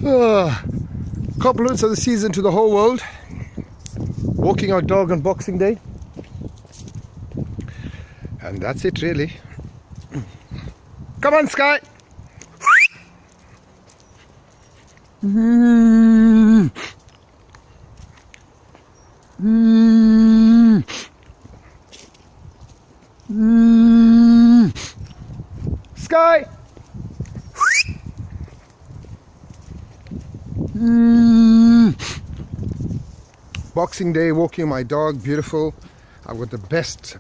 Compliments of the season to the whole world. Walking our dog on Boxing Day. And that's it really. Come on, Sky! Sky! Boxing Day, walking my dog, beautiful. I've got the best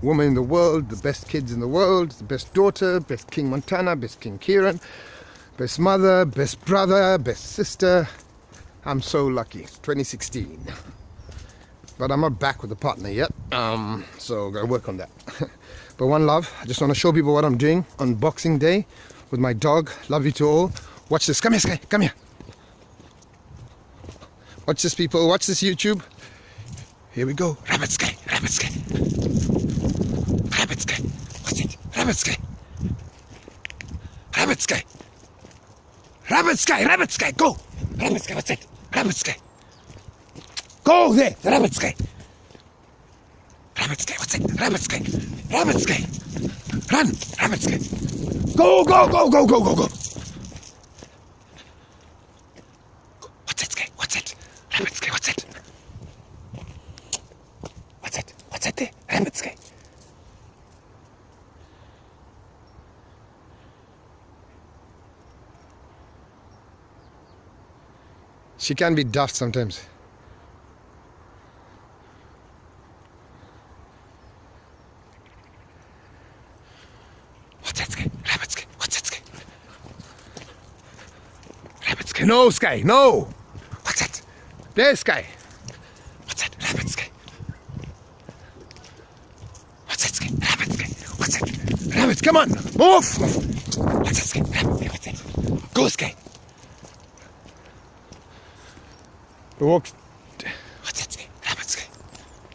woman in the world, the best kids in the world, the best daughter, best King Montana, best King Kieran, best mother, best brother, best sister. I'm so lucky. It's 2016. But I'm not back with a partner yet, so gotta work on that. But one love, I just want to show people what I'm doing on Boxing Day with my dog. Love you to all. Watch this. Come here, Sky. Come here. Watch this, people. Watch this, YouTube. Here we go. Rabbit Sky. Rabbit Sky. Rabbit Sky. What's it? Rabbit Sky. Rabbit Sky. Rabbit Sky. Rabbit Sky. Go. Rabbit Sky. What's it? Rabbit Sky. Go there. The Rabbit Sky. Rabbit Sky. What's it? Rabbit Sky. Rabbit Sky. Run. Rabbit Sky. Go, go, go, go, go, go, go. What's it, Sky? What's it? Rabbit Sky. What's it? What's it? What's it there? Rabbit Sky. She can be daft sometimes. What's that, Sky? Rabbit Sky. What's that, Sky? Rabbit Sky. No, Sky. No. What's that? There's Sky. What's that? Rabbit Sky. What's that, Sky? Rabbit Sky. What's that? Rabbit, come on. Move. What's that, Sky? Rabbit. What's that? Go, Sky. The walk